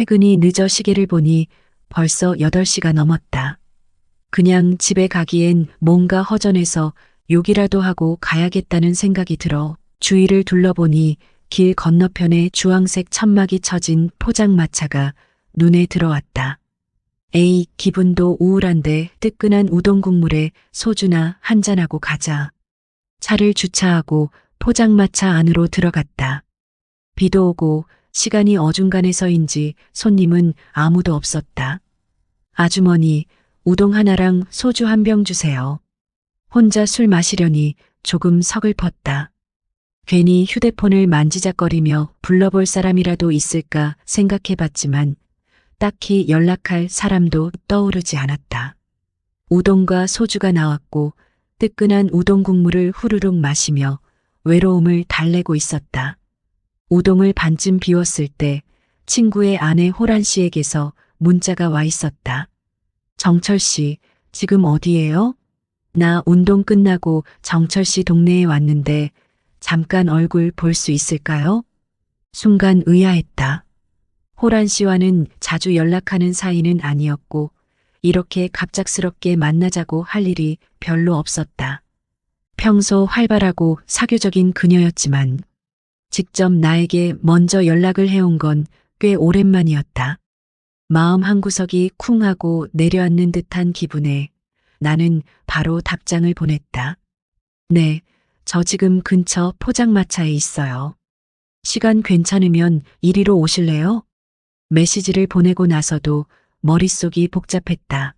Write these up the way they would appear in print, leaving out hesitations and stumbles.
퇴근이 늦어 시계를 보니 벌써 8시가 넘었다. 그냥 집에 가기엔 뭔가 허전해서 욕이라도 하고 가야겠다는 생각이 들어 주위를 둘러보니 길 건너편에 주황색 천막이 쳐진 포장마차가 눈에 들어왔다. 에이, 기분도 우울한데 뜨끈한 우동 국물에 소주나 한잔하고 가자. 차를 주차하고 포장마차 안으로 들어갔다. 비도 오고 시간이 어중간해서인지 손님은 아무도 없었다. 아주머니, 우동 하나랑 소주 한 병 주세요. 혼자 술 마시려니 조금 서글펐다. 괜히 휴대폰을 만지작거리며 불러볼 사람이라도 있을까 생각해봤지만 딱히 연락할 사람도 떠오르지 않았다. 우동과 소주가 나왔고 뜨끈한 우동 국물을 후루룩 마시며 외로움을 달래고 있었다. 우동을 반쯤 비웠을 때 친구의 아내 호란 씨에게서 문자가 와 있었다. 정철 씨, 지금 어디예요? 나 운동 끝나고 정철 씨 동네에 왔는데 잠깐 얼굴 볼 수 있을까요? 순간 의아했다. 호란 씨와는 자주 연락하는 사이는 아니었고 이렇게 갑작스럽게 만나자고 할 일이 별로 없었다. 평소 활발하고 사교적인 그녀였지만 직접 나에게 먼저 연락을 해온 건 꽤 오랜만이었다. 마음 한구석이 쿵하고 내려앉는 듯한 기분에 나는 바로 답장을 보냈다. 네, 저 지금 근처 포장마차에 있어요. 시간 괜찮으면 이리로 오실래요? 메시지를 보내고 나서도 머릿속이 복잡했다.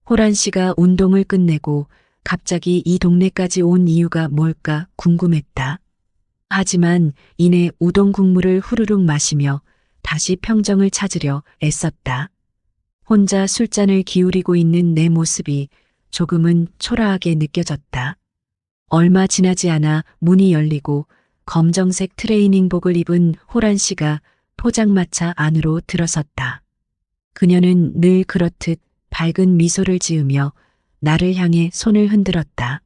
호란 씨가 운동을 끝내고 갑자기 이 동네까지 온 이유가 뭘까 궁금했다. 하지만 이내 우동 국물을 후루룩 마시며 다시 평정을 찾으려 애썼다. 혼자 술잔을 기울이고 있는 내 모습이 조금은 초라하게 느껴졌다. 얼마 지나지 않아 문이 열리고 검정색 트레이닝복을 입은 호란 씨가 포장마차 안으로 들어섰다. 그녀는 늘 그렇듯 밝은 미소를 지으며 나를 향해 손을 흔들었다.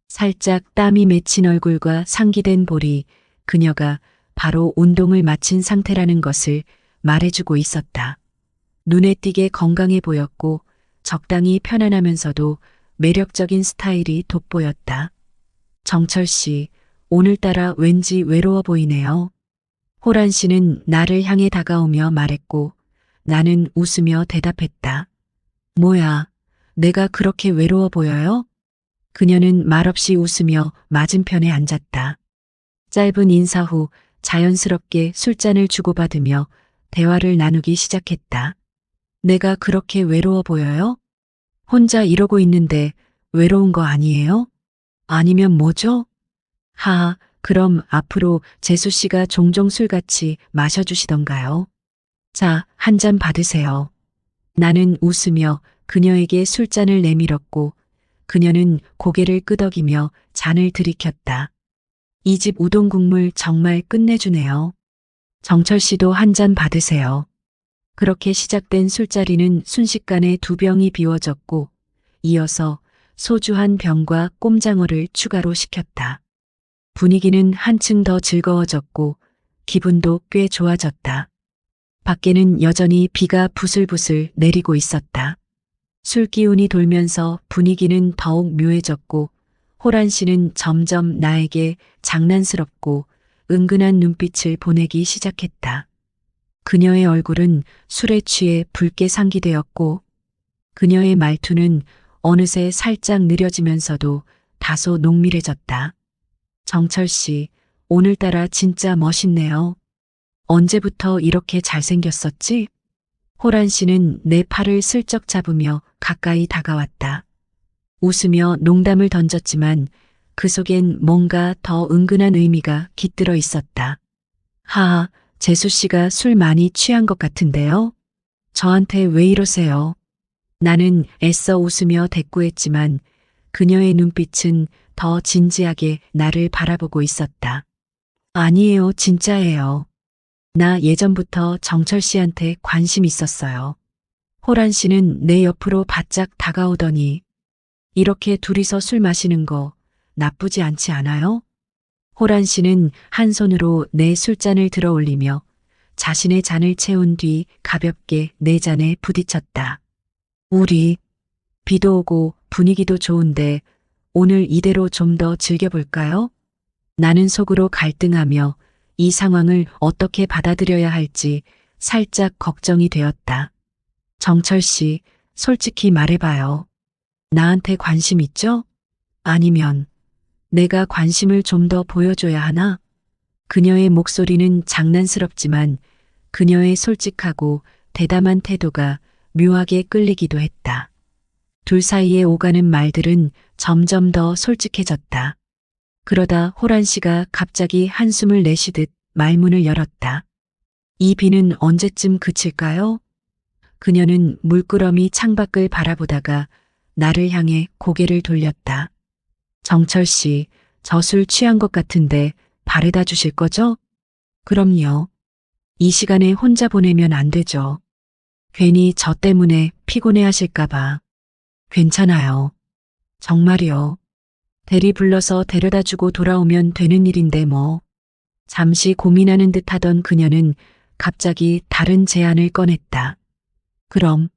살짝 땀이 맺힌 얼굴과 상기된 볼이 그녀가 바로 운동을 마친 상태라는 것을 말해주고 있었다. 눈에 띄게 건강해 보였고 적당히 편안하면서도 매력적인 스타일이 돋보였다. 정철 씨, 오늘따라 왠지 외로워 보이네요. 호란 씨는 나를 향해 다가오며 말했고 나는 웃으며 대답했다. 뭐야, 내가 그렇게 외로워 보여요? 그녀는 말없이 웃으며 맞은편에 앉았다. 짧은 인사 후 자연스럽게 술잔을 주고받으며 대화를 나누기 시작했다. 내가 그렇게 외로워 보여요? 혼자 이러고 있는데 외로운 거 아니에요? 아니면 뭐죠? 하하, 그럼 앞으로 재수 씨가 종종 술 같이 마셔주시던가요? 자, 한 잔 받으세요. 나는 웃으며 그녀에게 술잔을 내밀었고 그녀는 고개를 끄덕이며 잔을 들이켰다. 이 집 우동 국물 정말 끝내주네요. 정철 씨도 한 잔 받으세요. 그렇게 시작된 술자리는 순식간에 2병이 비워졌고 이어서 소주 1병과 꼼장어를 추가로 시켰다. 분위기는 한층 더 즐거워졌고 기분도 꽤 좋아졌다. 밖에는 여전히 비가 부슬부슬 내리고 있었다. 술 기운이 돌면서 분위기는 더욱 묘해졌고 호란 씨는 점점 나에게 장난스럽고 은근한 눈빛을 보내기 시작했다. 그녀의 얼굴은 술에 취해 붉게 상기되었고 그녀의 말투는 어느새 살짝 느려지면서도 다소 농밀해졌다. 정철 씨, 오늘따라 진짜 멋있네요. 언제부터 이렇게 잘생겼었지? 호란 씨는 내 팔을 슬쩍 잡으며 가까이 다가왔다. 웃으며 농담을 던졌지만 그 속엔 뭔가 더 은근한 의미가 깃들어 있었다. 하하, 재수 씨가 술 많이 취한 것 같은데요? 저한테 왜 이러세요? 나는 애써 웃으며 대꾸했지만 그녀의 눈빛은 더 진지하게 나를 바라보고 있었다. 아니에요, 진짜예요. 나 예전부터 정철 씨한테 관심 있었어요. 호란 씨는 내 옆으로 바짝 다가오더니 이렇게 둘이서 술 마시는 거 나쁘지 않지 않아요? 호란 씨는 한 손으로 내 술잔을 들어 올리며 자신의 잔을 채운 뒤 가볍게 내 잔에 부딪혔다. 우리 비도 오고 분위기도 좋은데 오늘 이대로 좀 더 즐겨볼까요? 나는 속으로 갈등하며 이 상황을 어떻게 받아들여야 할지 살짝 걱정이 되었다. 정철 씨, 솔직히 말해봐요. 나한테 관심 있죠? 아니면 내가 관심을 좀 더 보여줘야 하나? 그녀의 목소리는 장난스럽지만 그녀의 솔직하고 대담한 태도가 묘하게 끌리기도 했다. 둘 사이에 오가는 말들은 점점 더 솔직해졌다. 그러다 호란 씨가 갑자기 한숨을 내쉬듯 말문을 열었다. 이 비는 언제쯤 그칠까요? 그녀는 물끄러미 창밖을 바라보다가 나를 향해 고개를 돌렸다. 정철 씨, 저 술 취한 것 같은데 바래다 주실 거죠? 그럼요. 이 시간에 혼자 보내면 안 되죠. 괜히 저 때문에 피곤해 하실까봐. 괜찮아요. 정말이요. 대리 불러서 데려다 주고 돌아오면 되는 일인데 뭐. 잠시 고민하는 듯 하던 그녀는 갑자기 다른 제안을 꺼냈다. 그럼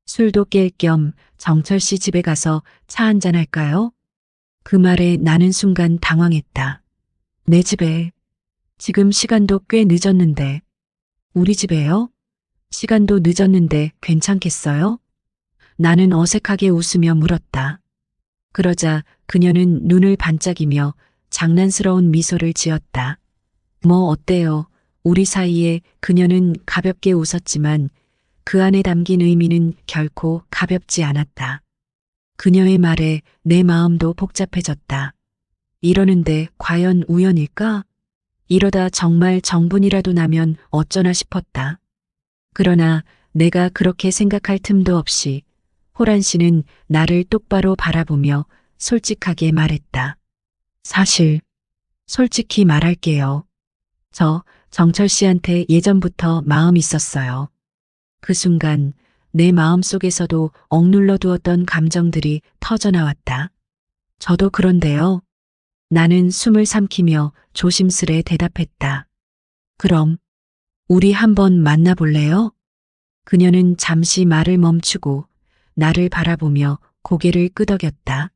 술도 깰 겸 정철 씨 집에 가서 차 한잔 할까요? 그 말에 나는 순간 당황했다. 내 집에. 지금 시간도 꽤 늦었는데. 우리 집에요? 시간도 늦었는데 괜찮겠어요? 나는 어색하게 웃으며 물었다. 그러자 그녀는 눈을 반짝이며 장난스러운 미소를 지었다. 뭐 어때요? 우리 사이에 그녀는 가볍게 웃었지만 그 안에 담긴 의미는 결코 가볍지 않았다. 그녀의 말에 내 마음도 복잡해졌다. 이러는데 과연 우연일까? 이러다 정말 정분이라도 나면 어쩌나 싶었다. 그러나 내가 그렇게 생각할 틈도 없이 호란 씨는 나를 똑바로 바라보며 솔직하게 말했다. 사실, 솔직히 말할게요. 저 정철 씨한테 예전부터 마음 있었어요. 그 순간 내 마음 속에서도 억눌러 두었던 감정들이 터져나왔다. 저도 그런데요. 나는 숨을 삼키며 조심스레 대답했다. 그럼 우리 한번 만나볼래요? 그녀는 잠시 말을 멈추고 나를 바라보며 고개를 끄덕였다.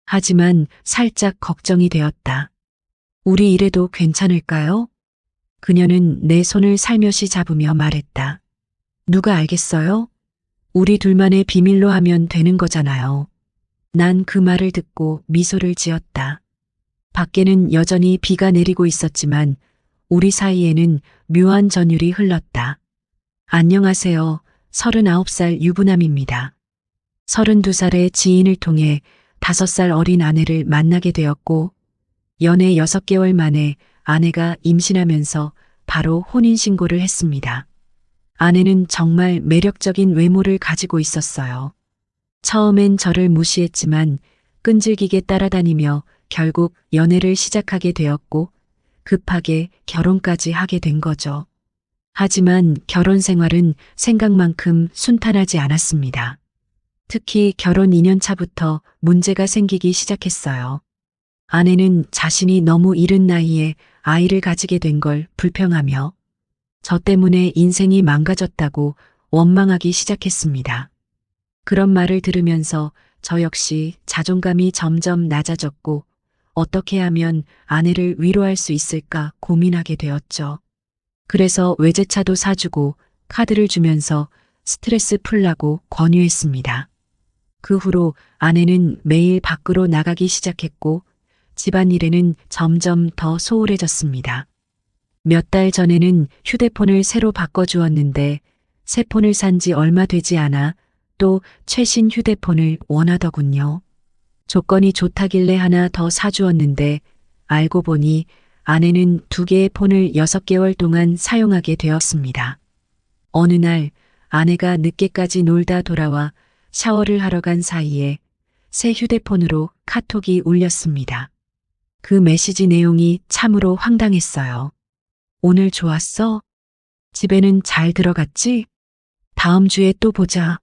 하지만 살짝 걱정이 되었다. 우리 이래도 괜찮을까요? 그녀는 내 손을 살며시 잡으며 말했다. 누가 알겠어요? 우리 둘만의 비밀로 하면 되는 거잖아요. 난 그 말을 듣고 미소를 지었다. 밖에는 여전히 비가 내리고 있었지만 우리 사이에는 묘한 전율이 흘렀다. 안녕하세요. 39살 유부남입니다. 32살의 지인을 통해 5살 어린 아내를 만나게 되었고 연애 6개월 만에 아내가 임신하면서 바로 혼인신고를 했습니다. 아내는 정말 매력적인 외모를 가지고 있었어요. 처음엔 저를 무시했지만 끈질기게 따라다니며 결국 연애를 시작하게 되었고 급하게 결혼까지 하게 된 거죠. 하지만 결혼 생활은 생각만큼 순탄하지 않았습니다. 특히 결혼 2년 차부터 문제가 생기기 시작했어요. 아내는 자신이 너무 이른 나이에 아이를 가지게 된 걸 불평하며 저 때문에 인생이 망가졌다고 원망하기 시작했습니다. 그런 말을 들으면서 저 역시 자존감이 점점 낮아졌고 어떻게 하면 아내를 위로할 수 있을까 고민하게 되었죠. 그래서 외제차도 사주고 카드를 주면서 스트레스 풀라고 권유했습니다. 그 후로 아내는 매일 밖으로 나가기 시작했고 집안일에는 점점 더 소홀해졌습니다. 몇 달 전에는 휴대폰을 새로 바꿔주었는데 새 폰을 산 지 얼마 되지 않아 또 최신 휴대폰을 원하더군요. 조건이 좋다길래 하나 더 사주었는데 알고 보니 아내는 2개의 폰을 6개월 동안 사용하게 되었습니다. 어느 날 아내가 늦게까지 놀다 돌아와 샤워를 하러 간 사이에 새 휴대폰으로 카톡이 울렸습니다. 그 메시지 내용이 참으로 황당했어요. 오늘 좋았어? 집에는 잘 들어갔지? 다음 주에 또 보자.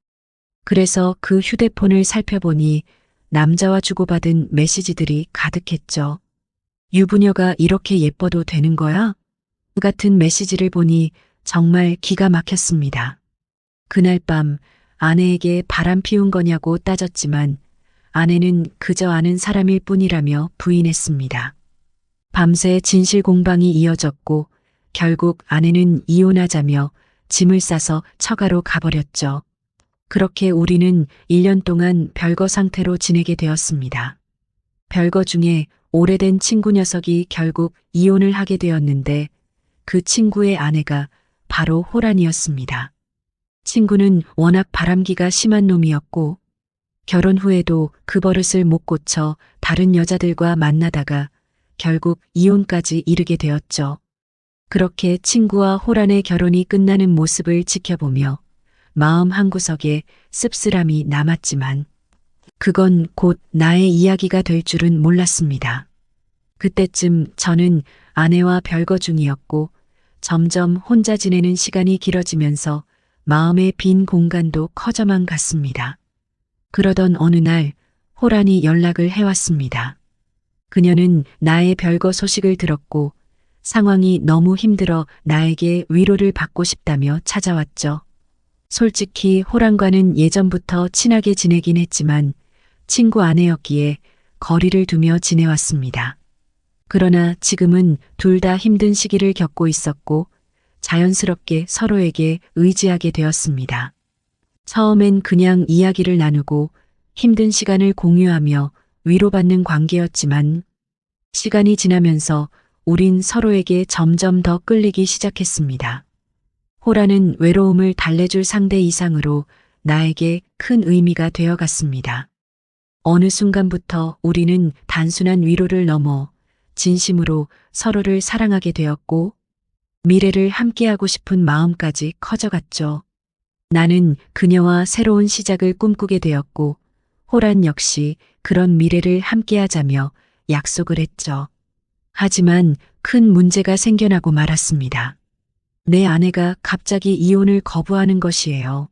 그래서 그 휴대폰을 살펴보니 남자와 주고받은 메시지들이 가득했죠. 유부녀가 이렇게 예뻐도 되는 거야? 그 같은 메시지를 보니 정말 기가 막혔습니다. 그날 밤 아내에게 바람 피운 거냐고 따졌지만 아내는 그저 아는 사람일 뿐이라며 부인했습니다. 밤새 진실 공방이 이어졌고 결국 아내는 이혼하자며 짐을 싸서 처가로 가버렸죠. 그렇게 우리는 1년 동안 별거 상태로 지내게 되었습니다. 별거 중에 오래된 친구 녀석이 결국 이혼을 하게 되었는데 그 친구의 아내가 바로 호란이었습니다. 친구는 워낙 바람기가 심한 놈이었고 결혼 후에도 그 버릇을 못 고쳐 다른 여자들과 만나다가 결국 이혼까지 이르게 되었죠. 그렇게 친구와 호란의 결혼이 끝나는 모습을 지켜보며 마음 한구석에 씁쓸함이 남았지만 그건 곧 나의 이야기가 될 줄은 몰랐습니다. 그때쯤 저는 아내와 별거 중이었고 점점 혼자 지내는 시간이 길어지면서 마음의 빈 공간도 커져만 갔습니다. 그러던 어느 날 호란이 연락을 해왔습니다. 그녀는 나의 별거 소식을 들었고 상황이 너무 힘들어 나에게 위로를 받고 싶다며 찾아왔죠. 솔직히 호란과는 예전부터 친하게 지내긴 했지만 친구 아내였기에 거리를 두며 지내왔습니다. 그러나 지금은 둘 다 힘든 시기를 겪고 있었고 자연스럽게 서로에게 의지하게 되었습니다. 처음엔 그냥 이야기를 나누고 힘든 시간을 공유하며 위로받는 관계였지만 시간이 지나면서 우린 서로에게 점점 더 끌리기 시작했습니다. 호라는 외로움을 달래줄 상대 이상으로 나에게 큰 의미가 되어갔습니다. 어느 순간부터 우리는 단순한 위로를 넘어 진심으로 서로를 사랑하게 되었고 미래를 함께하고 싶은 마음까지 커져갔죠. 나는 그녀와 새로운 시작을 꿈꾸게 되었고 호란 역시 그런 미래를 함께하자며 약속을 했죠. 하지만 큰 문제가 생겨나고 말았습니다. 내 아내가 갑자기 이혼을 거부하는 것이에요.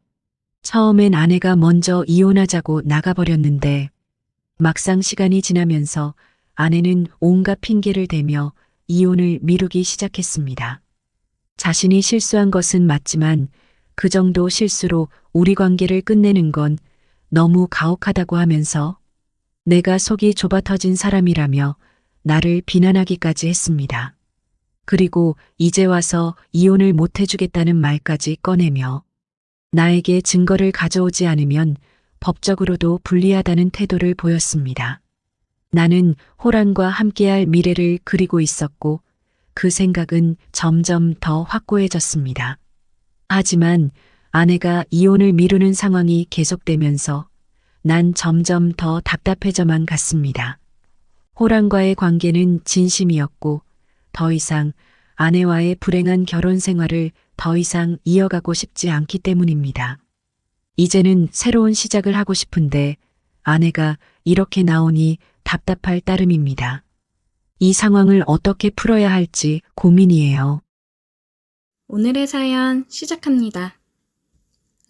처음엔 아내가 먼저 이혼하자고 나가버렸는데 막상 시간이 지나면서 아내는 온갖 핑계를 대며 이혼을 미루기 시작했습니다. 자신이 실수한 것은 맞지만 그 정도 실수로 우리 관계를 끝내는 건 너무 가혹하다고 하면서 내가 속이 좁아 터진 사람이라며 나를 비난하기까지 했습니다. 그리고 이제 와서 이혼을 못 해주겠다는 말까지 꺼내며 나에게 증거를 가져오지 않으면 법적으로도 불리하다는 태도를 보였습니다. 나는 호란과 함께할 미래를 그리고 있었고 그 생각은 점점 더 확고해졌습니다. 하지만 아내가 이혼을 미루는 상황이 계속되면서 난 점점 더 답답해져만 갔습니다. 호란과의 관계는 진심이었고 더 이상 아내와의 불행한 결혼 생활을 더 이상 이어가고 싶지 않기 때문입니다. 이제는 새로운 시작을 하고 싶은데 아내가 이렇게 나오니 답답할 따름입니다. 이 상황을 어떻게 풀어야 할지 고민이에요. 오늘의 사연 시작합니다.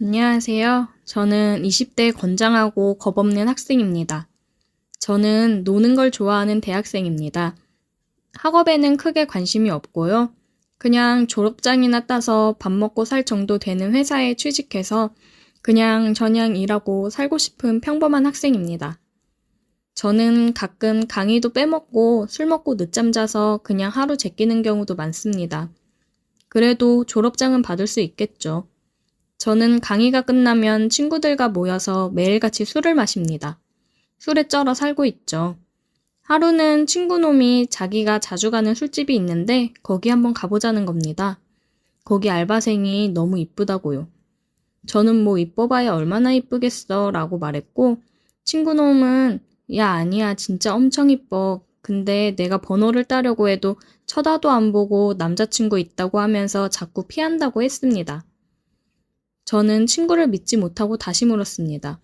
안녕하세요. 저는 20대 건장하고 겁없는 학생입니다. 저는 노는 걸 좋아하는 대학생입니다. 학업에는 크게 관심이 없고요. 그냥 졸업장이나 따서 밥 먹고 살 정도 되는 회사에 취직해서 그냥 저냥 일하고 살고 싶은 평범한 학생입니다. 저는 가끔 강의도 빼먹고 술 먹고 늦잠 자서 그냥 하루 제끼는 경우도 많습니다. 그래도 졸업장은 받을 수 있겠죠. 저는 강의가 끝나면 친구들과 모여서 매일같이 술을 마십니다. 술에 쩔어 살고 있죠. 하루는 친구놈이 자기가 자주 가는 술집이 있는데 거기 한번 가보자는 겁니다. 거기 알바생이 너무 이쁘다고요. 저는 뭐 이뻐봐야 얼마나 이쁘겠어 라고 말했고 친구놈은 야 아니야 진짜 엄청 이뻐. 근데 내가 번호를 따려고 해도 쳐다도 안 보고 남자친구 있다고 하면서 자꾸 피한다고 했습니다. 저는 친구를 믿지 못하고 다시 물었습니다.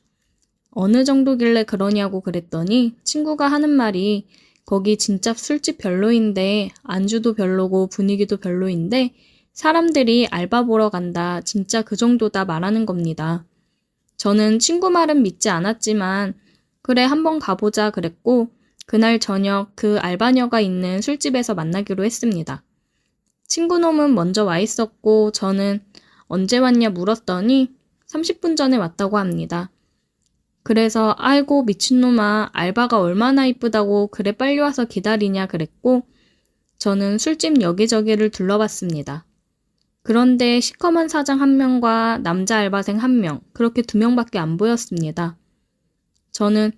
어느 정도길래 그러냐고 그랬더니 친구가 하는 말이 거기 진짜 술집 별로인데 안주도 별로고 분위기도 별로인데 사람들이 알바 보러 간다 진짜 그 정도다 말하는 겁니다. 저는 친구 말은 믿지 않았지만 그래 한번 가보자 그랬고 그날 저녁 그 알바녀가 있는 술집에서 만나기로 했습니다. 친구놈은 먼저 와 있었고 저는 언제 왔냐 물었더니 30분 전에 왔다고 합니다. 그래서 아이고 미친놈아 알바가 얼마나 이쁘다고 그래 빨리 와서 기다리냐 그랬고 저는 술집 여기저기를 둘러봤습니다. 그런데 시커먼 사장 1명과 남자 알바생 1명 그렇게 2명밖에 안 보였습니다. 저는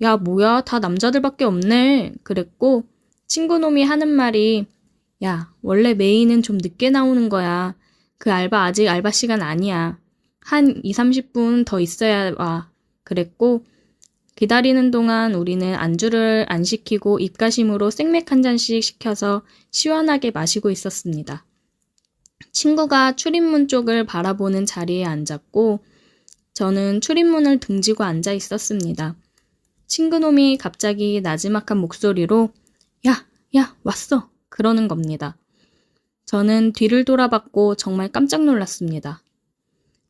야 뭐야 다 남자들밖에 없네 그랬고 친구놈이 하는 말이 야 원래 메인은 좀 늦게 나오는 거야. 그 알바 아직 알바 시간 아니야. 한 2, 30분 더 있어야 와. 그랬고 기다리는 동안 우리는 안주를 안 시키고 입가심으로 생맥 한 잔씩 시켜서 시원하게 마시고 있었습니다. 친구가 출입문 쪽을 바라보는 자리에 앉았고 저는 출입문을 등지고 앉아 있었습니다. 친구놈이 갑자기 나지막한 목소리로 야, 왔어. 그러는 겁니다. 저는 뒤를 돌아봤고 정말 깜짝 놀랐습니다.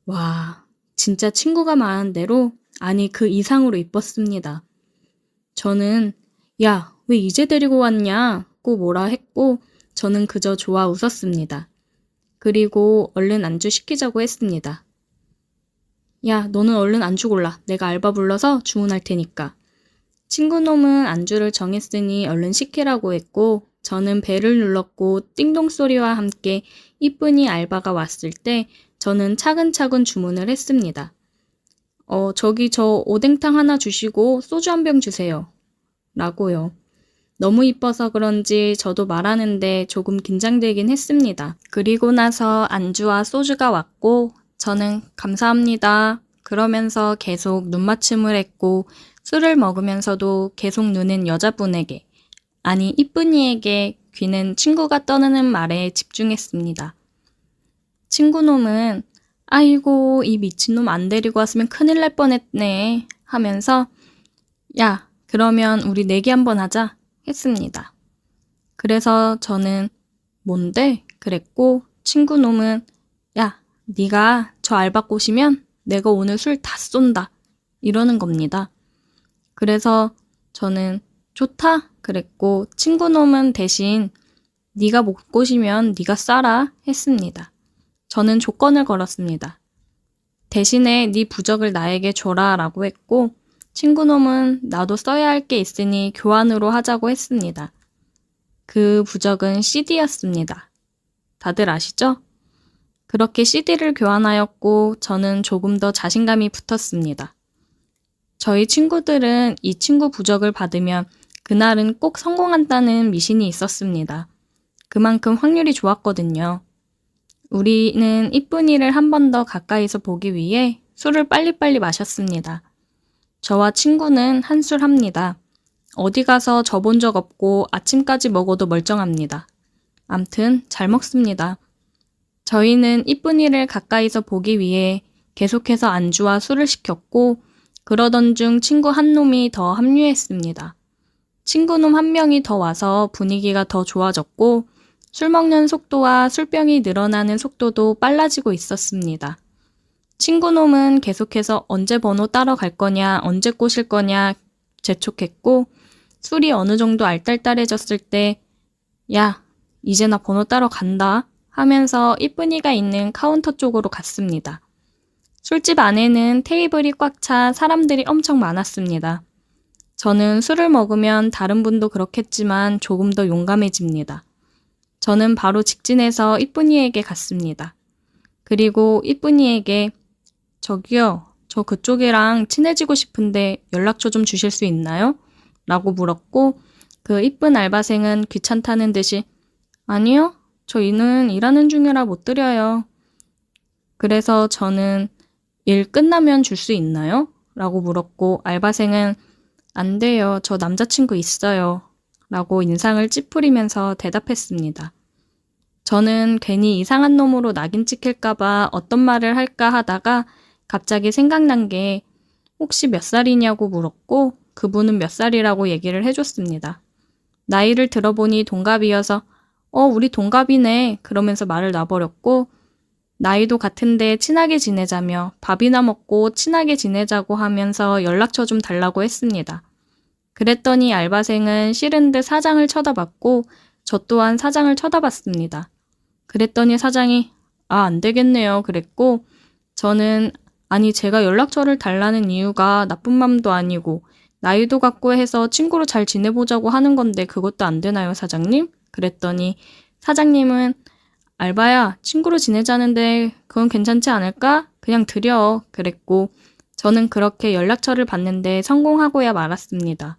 와, 진짜 친구가 말한 대로 아니 그 이상으로 이뻤습니다. 저는 야, 왜 이제 데리고 왔냐고 뭐라 했고 저는 그저 좋아 웃었습니다. 그리고 얼른 안주 시키자고 했습니다. 야, 너는 얼른 안주 골라. 내가 알바 불러서 주문할 테니까. 친구놈은 안주를 정했으니 얼른 시키라고 했고 저는 벨을 눌렀고 띵동 소리와 함께 이쁜이 알바가 왔을 때 저는 차근차근 주문을 했습니다. 저기 저 오뎅탕 하나 주시고 소주 한 병 주세요. 라고요. 너무 이뻐서 그런지 저도 말하는데 조금 긴장되긴 했습니다. 그리고 나서 안주와 소주가 왔고 저는 감사합니다. 그러면서 계속 눈맞춤을 했고 술을 먹으면서도 계속 눈은 여자분에게 아니 이쁜이에게 귀는 친구가 떠드는 말에 집중했습니다. 친구놈은 아이고 이 미친놈 안 데리고 왔으면 큰일 날 뻔했네 하면서 야 그러면 우리 내기 한번 하자 했습니다. 그래서 저는 뭔데? 그랬고 친구놈은 야 네가 저 알바 꼬시면 내가 오늘 술 다 쏜다 이러는 겁니다. 그래서 저는 좋다 그랬고 친구놈은 대신 네가 못 꼬시면 네가 싸라 했습니다. 저는 조건을 걸었습니다. 대신에 네 부적을 나에게 줘라 라고 했고 친구놈은 나도 써야 할 게 있으니 교환으로 하자고 했습니다. 그 부적은 CD였습니다. 다들 아시죠? 그렇게 CD를 교환하였고 저는 조금 더 자신감이 붙었습니다. 저희 친구들은 이 친구 부적을 받으면 그날은 꼭 성공한다는 미신이 있었습니다. 그만큼 확률이 좋았거든요. 우리는 이쁜이를 한 번 더 가까이서 보기 위해 술을 빨리빨리 마셨습니다. 저와 친구는 한술 합니다. 어디 가서 져본 적 없고 아침까지 먹어도 멀쩡합니다. 암튼 잘 먹습니다. 저희는 이쁜이를 가까이서 보기 위해 계속해서 안주와 술을 시켰고 그러던 중 친구 한 놈이 더 합류했습니다. 친구놈 한 명이 더 와서 분위기가 더 좋아졌고 술 먹는 속도와 술병이 늘어나는 속도도 빨라지고 있었습니다. 친구놈은 계속해서 언제 번호 따러 갈 거냐, 언제 꼬실 거냐 재촉했고 술이 어느 정도 알딸딸해졌을 때 야, 이제 나 번호 따러 간다 하면서 이쁜이가 있는 카운터 쪽으로 갔습니다. 술집 안에는 테이블이 꽉 차 사람들이 엄청 많았습니다. 저는 술을 먹으면 다른 분도 그렇겠지만 조금 더 용감해집니다. 저는 바로 직진해서 이쁜이에게 갔습니다. 그리고 이쁜이에게 저기요, 저 그쪽이랑 친해지고 싶은데 연락처 좀 주실 수 있나요? 라고 물었고 그 이쁜 알바생은 귀찮다는 듯이 아니요, 저희는 일하는 중이라 못 드려요. 그래서 저는 일 끝나면 줄 수 있나요? 라고 물었고 알바생은 안 돼요. 저 남자친구 있어요. 라고 인상을 찌푸리면서 대답했습니다. 저는 괜히 이상한 놈으로 낙인 찍힐까봐 어떤 말을 할까 하다가 갑자기 생각난 게 혹시 몇 살이냐고 물었고 그분은 몇 살이라고 얘기를 해줬습니다. 나이를 들어보니 동갑이어서 우리 동갑이네 그러면서 말을 놔버렸고 나이도 같은데 친하게 지내자며 밥이나 먹고 친하게 지내자고 하면서 연락처 좀 달라고 했습니다. 그랬더니 알바생은 싫은 듯 사장을 쳐다봤고 저 또한 사장을 쳐다봤습니다. 그랬더니 사장이 안 되겠네요 그랬고 저는 아니, 제가 연락처를 달라는 이유가 나쁜 맘도 아니고 나이도 같고 해서 친구로 잘 지내보자고 하는 건데 그것도 안 되나요, 사장님? 그랬더니 사장님은 알바야, 친구로 지내자는데 그건 괜찮지 않을까? 그냥 드려. 그랬고 저는 그렇게 연락처를 받는데 성공하고야 말았습니다.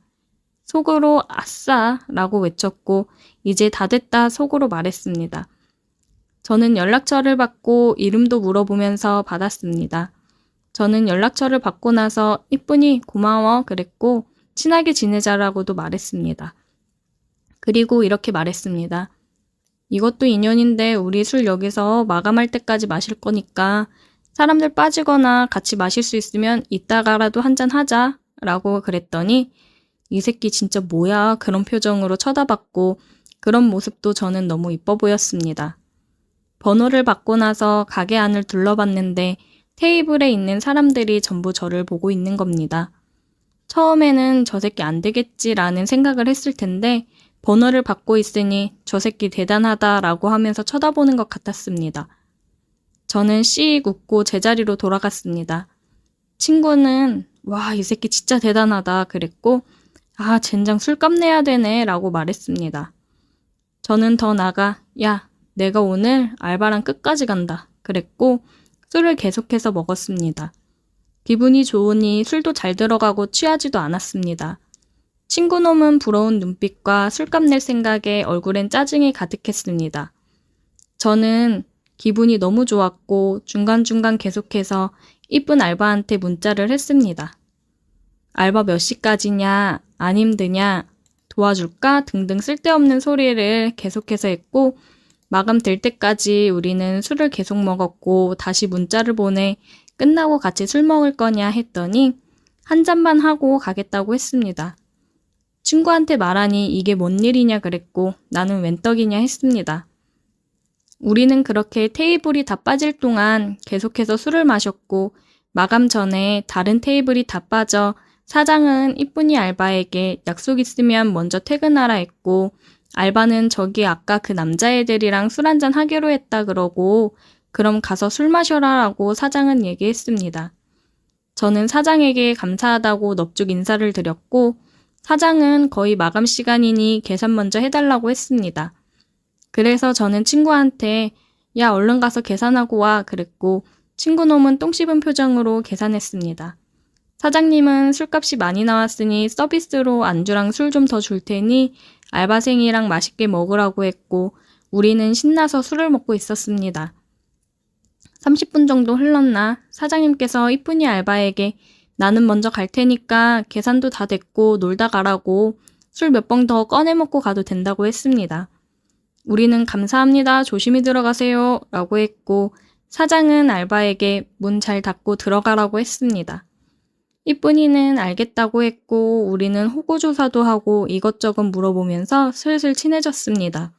속으로 아싸 라고 외쳤고 이제 다 됐다 속으로 말했습니다. 저는 연락처를 받고 이름도 물어보면서 받았습니다. 저는 연락처를 받고 나서 이쁜이 고마워 그랬고 친하게 지내자라고도 말했습니다. 그리고 이렇게 말했습니다. 이것도 인연인데 우리 술 여기서 마감할 때까지 마실 거니까 사람들 빠지거나 같이 마실 수 있으면 이따가라도 한잔 하자 라고 그랬더니 이 새끼 진짜 뭐야 그런 표정으로 쳐다봤고 그런 모습도 저는 너무 이뻐 보였습니다. 번호를 받고 나서 가게 안을 둘러봤는데 테이블에 있는 사람들이 전부 저를 보고 있는 겁니다. 처음에는 저 새끼 안 되겠지라는 생각을 했을 텐데 번호를 받고 있으니 저 새끼 대단하다라고 하면서 쳐다보는 것 같았습니다. 저는 씩 웃고 제자리로 돌아갔습니다. 친구는 와, 이 새끼 진짜 대단하다 그랬고 아, 젠장 술값 내야 되네 라고 말했습니다. 저는 더 나가 야, 내가 오늘 알바랑 끝까지 간다 그랬고 술을 계속해서 먹었습니다. 기분이 좋으니 술도 잘 들어가고 취하지도 않았습니다. 친구놈은 부러운 눈빛과 술값 낼 생각에 얼굴엔 짜증이 가득했습니다. 저는 기분이 너무 좋았고 중간중간 계속해서 이쁜 알바한테 문자를 했습니다. 알바 몇 시까지냐, 안 힘드냐, 도와줄까 등등 쓸데없는 소리를 계속해서 했고 마감될 때까지 우리는 술을 계속 먹었고 다시 문자를 보내 끝나고 같이 술 먹을 거냐 했더니 한 잔만 하고 가겠다고 했습니다. 친구한테 말하니 이게 뭔 일이냐 그랬고 나는 웬 떡이냐 했습니다. 우리는 그렇게 테이블이 다 빠질 동안 계속해서 술을 마셨고 마감 전에 다른 테이블이 다 빠져 사장은 이쁜이 알바에게 약속 있으면 먼저 퇴근하라 했고 알바는 저기 아까 그 남자애들이랑 술 한잔 하기로 했다 그러고 그럼 가서 술 마셔라 라고 사장은 얘기했습니다. 저는 사장에게 감사하다고 넙죽 인사를 드렸고 사장은 거의 마감 시간이니 계산 먼저 해달라고 했습니다. 그래서 저는 친구한테 야 얼른 가서 계산하고 와 그랬고 친구놈은 똥 씹은 표정으로 계산했습니다. 사장님은 술값이 많이 나왔으니 서비스로 안주랑 술 좀 더 줄 테니 알바생이랑 맛있게 먹으라고 했고 우리는 신나서 술을 먹고 있었습니다. 30분 정도 흘렀나 사장님께서 이쁜이 알바에게 나는 먼저 갈 테니까 계산도 다 됐고 놀다 가라고 술 몇 병 더 꺼내 먹고 가도 된다고 했습니다. 우리는 감사합니다. 조심히 들어가세요. 라고 했고 사장은 알바에게 문 잘 닫고 들어가라고 했습니다. 이쁜이는 알겠다고 했고 우리는 호구조사도 하고 이것저것 물어보면서 슬슬 친해졌습니다.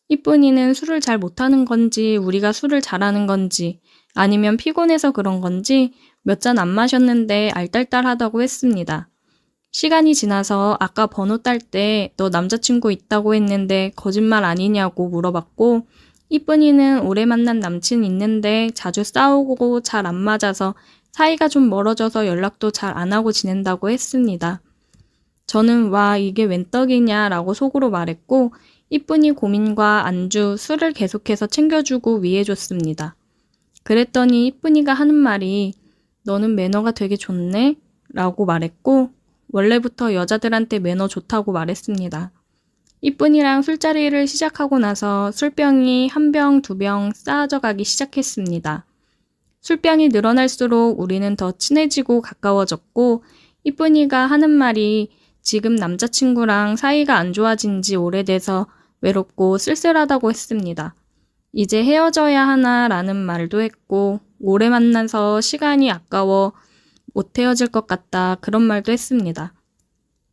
이쁜이는 술을 잘 못하는 건지 우리가 술을 잘하는 건지 아니면 피곤해서 그런 건지 몇 잔 안 마셨는데 알딸딸하다고 했습니다. 시간이 지나서 아까 번호 딸 때 너 남자친구 있다고 했는데 거짓말 아니냐고 물어봤고 이쁜이는 오래 만난 남친 있는데 자주 싸우고 잘 안 맞아서 사이가 좀 멀어져서 연락도 잘 안 하고 지낸다고 했습니다. 저는 와 이게 웬 떡이냐 라고 속으로 말했고 이쁜이 고민과 안주, 술을 계속해서 챙겨주고 위해줬습니다. 그랬더니 이쁜이가 하는 말이 너는 매너가 되게 좋네? 라고 말했고 원래부터 여자들한테 매너 좋다고 말했습니다. 이쁜이랑 술자리를 시작하고 나서 술병이 한 병, 두 병 쌓아져 가기 시작했습니다. 술병이 늘어날수록 우리는 더 친해지고 가까워졌고 이쁜이가 하는 말이 지금 남자친구랑 사이가 안 좋아진 지 오래돼서 외롭고 쓸쓸하다고 했습니다. 이제 헤어져야 하나라는 말도 했고 오래 만나서 시간이 아까워 못 헤어질 것 같다 그런 말도 했습니다.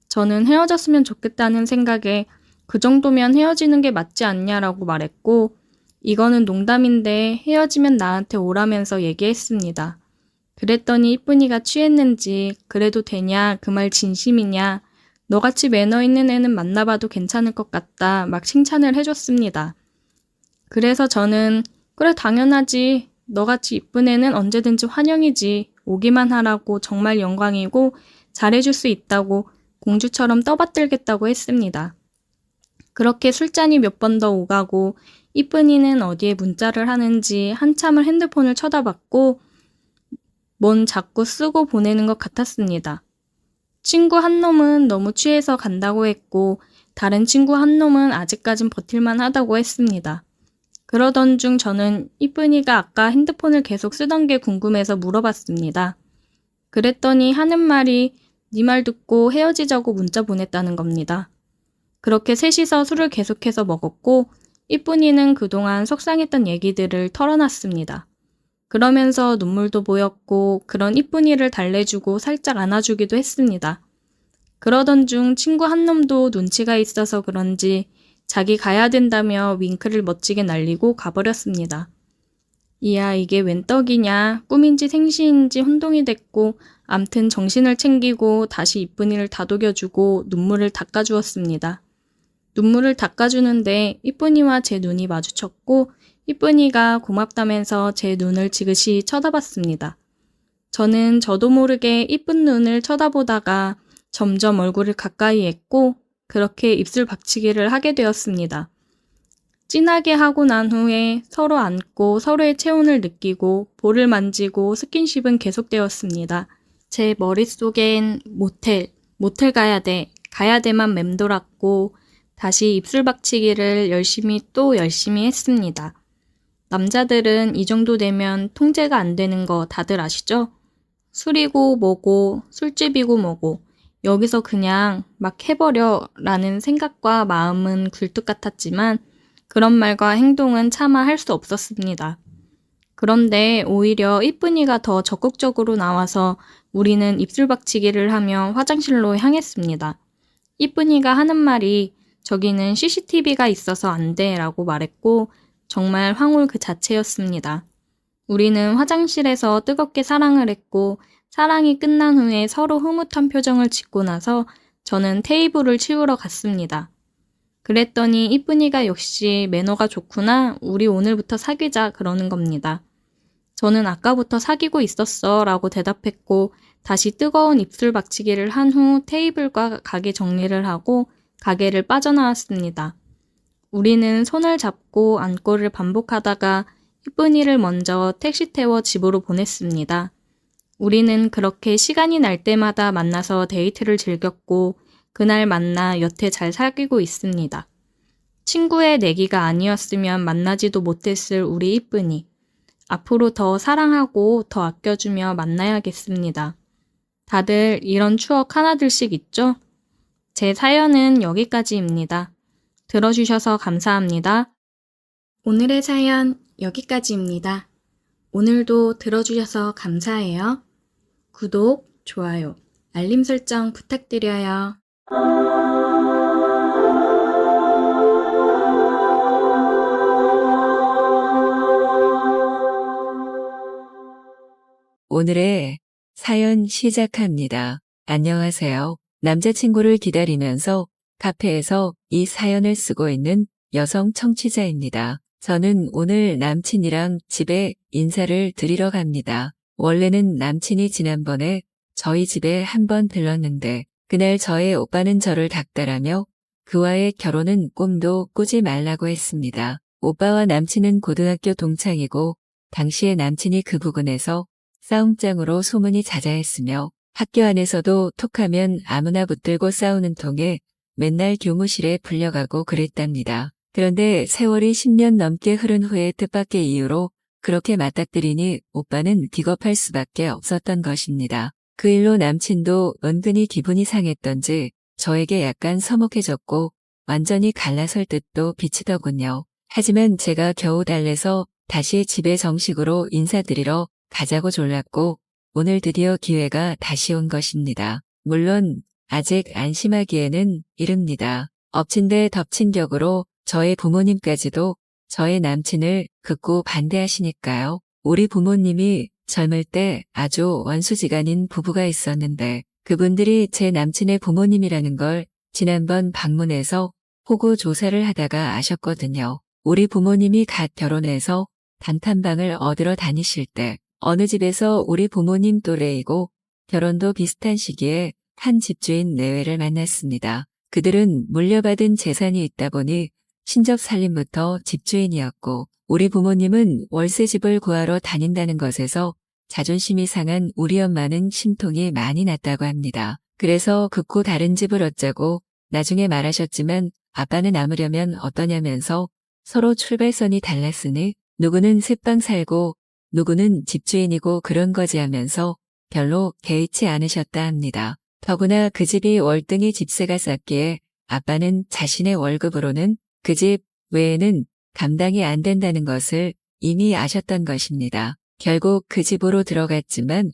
저는 헤어졌으면 좋겠다는 생각에 그 정도면 헤어지는 게 맞지 않냐라고 말했고 이거는 농담인데 헤어지면 나한테 오라면서 얘기했습니다. 그랬더니 이쁜이가 취했는지 그래도 되냐 그 말 진심이냐 너같이 매너 있는 애는 만나봐도 괜찮을 것 같다 막 칭찬을 해줬습니다. 그래서 저는 그래 당연하지 너같이 이쁜 애는 언제든지 환영이지. 오기만 하라고 정말 영광이고 잘해줄 수 있다고 공주처럼 떠받들겠다고 했습니다. 그렇게 술잔이 몇 번 더 오가고 이쁜이는 어디에 문자를 하는지 한참을 핸드폰을 쳐다봤고 뭔 자꾸 쓰고 보내는 것 같았습니다. 친구 한 놈은 너무 취해서 간다고 했고 다른 친구 한 놈은 아직까진 버틸만 하다고 했습니다. 그러던 중 저는 이쁜이가 아까 핸드폰을 계속 쓰던 게 궁금해서 물어봤습니다. 그랬더니 하는 말이 네 말 듣고 헤어지자고 문자 보냈다는 겁니다. 그렇게 셋이서 술을 계속해서 먹었고 이쁜이는 그동안 속상했던 얘기들을 털어놨습니다. 그러면서 눈물도 보였고 그런 이쁜이를 달래주고 살짝 안아주기도 했습니다. 그러던 중 친구 한 놈도 눈치가 있어서 그런지 자기 가야 된다며 윙크를 멋지게 날리고 가버렸습니다. 이야 이게 웬 떡이냐, 꿈인지 생시인지 혼동이 됐고 암튼 정신을 챙기고 다시 이쁜이를 다독여주고 눈물을 닦아주었습니다. 눈물을 닦아주는데 이쁜이와 제 눈이 마주쳤고 이쁜이가 고맙다면서 제 눈을 지그시 쳐다봤습니다. 저는 저도 모르게 이쁜 눈을 쳐다보다가 점점 얼굴을 가까이 했고 그렇게 입술 박치기를 하게 되었습니다. 진하게 하고 난 후에 서로 안고 서로의 체온을 느끼고 볼을 만지고 스킨십은 계속되었습니다. 제 머릿속엔 모텔 가야 돼만 맴돌았고 다시 입술 박치기를 열심히 했습니다. 남자들은 이 정도 되면 통제가 안 되는 거 다들 아시죠? 술이고 뭐고 술집이고 뭐고 여기서 그냥 막 해버려 라는 생각과 마음은 굴뚝 같았지만 그런 말과 행동은 차마 할 수 없었습니다. 그런데 오히려 이쁜이가 더 적극적으로 나와서 우리는 입술 박치기를 하며 화장실로 향했습니다. 이쁜이가 하는 말이 저기는 CCTV가 있어서 안 돼 라고 말했고 정말 황홀 그 자체였습니다. 우리는 화장실에서 뜨겁게 사랑을 했고 사랑이 끝난 후에 서로 흐뭇한 표정을 짓고 나서 저는 테이블을 치우러 갔습니다. 그랬더니 이쁜이가 역시 매너가 좋구나. 우리 오늘부터 사귀자 그러는 겁니다. 저는 아까부터 사귀고 있었어 라고 대답했고 다시 뜨거운 입술 박치기를 한 후 테이블과 가게 정리를 하고 가게를 빠져나왔습니다. 우리는 손을 잡고 안고를 반복하다가 이쁜이를 먼저 택시 태워 집으로 보냈습니다. 우리는 그렇게 시간이 날 때마다 만나서 데이트를 즐겼고 그날 만나 여태 잘 사귀고 있습니다. 친구의 내기가 아니었으면 만나지도 못했을 우리 이쁜이. 앞으로 더 사랑하고 더 아껴주며 만나야겠습니다. 다들 이런 추억 하나둘씩 있죠? 제 사연은 여기까지입니다. 들어주셔서 감사합니다. 오늘의 사연 여기까지입니다. 오늘도 들어주셔서 감사해요. 구독, 좋아요, 알림 설정 부탁드려요. 오늘의 사연 시작합니다. 안녕하세요. 남자친구를 기다리면서 카페에서 이 사연을 쓰고 있는 여성 청취자입니다. 저는 오늘 남친이랑 집에 인사를 드리러 갑니다. 원래는 남친이 지난번에 저희 집에 한번 들렀는데 그날 저의 오빠는 저를 닥달하며 그와의 결혼은 꿈도 꾸지 말라고 했습니다. 오빠와 남친은 고등학교 동창이고 당시에 남친이 그 부근에서 싸움장으로 소문이 자자했으며 학교 안에서도 톡하면 아무나 붙들고 싸우는 통에 맨날 교무실에 불려가고 그랬답니다. 그런데 세월이 10년 넘게 흐른 후에 뜻밖의 이유로 그렇게 맞닥뜨리니 오빠는 기겁할 수밖에 없었던 것입니다. 그 일로 남친도 은근히 기분이 상했던지 저에게 약간 서먹해졌고 완전히 갈라설 듯도 비치더군요. 하지만 제가 겨우 달래서 다시 집에 정식으로 인사드리러 가자고 졸랐고 오늘 드디어 기회가 다시 온 것입니다. 물론 아직 안심하기에는 이릅니다. 엎친 데 덮친 격으로 저의 부모님까지도 저의 남친을 극구 반대하시니까요. 우리 부모님이 젊을 때 아주 원수지간인 부부가 있었는데 그분들이 제 남친의 부모님이라는 걸 지난번 방문해서 호구 조사를 하다가 아셨거든요. 우리 부모님이 갓 결혼해서 단칸방을 얻으러 다니실 때 어느 집에서 우리 부모님 또래이고 결혼도 비슷한 시기에 한 집주인 내외를 만났습니다. 그들은 물려받은 재산이 있다 보니 신접 살림부터 집주인이었고 우리 부모님은 월세집을 구하러 다닌다는 것에서 자존심이 상한 우리 엄마는 심통이 많이 났다고 합니다. 그래서 급고 다른 집을 얻자고 나중에 말하셨지만 아빠는 남으려면 어떠냐면서 서로 출발선이 달랐으니 누구는 새방 살고 누구는 집주인이고 그런 거지 하면서 별로 개의치 않으셨다 합니다. 더구나 그 집이 월등히 집세가 쌌기에 아빠는 자신의 월급으로는 그 집 외에는 감당이 안 된다는 것을 이미 아셨던 것입니다. 결국 그 집으로 들어갔지만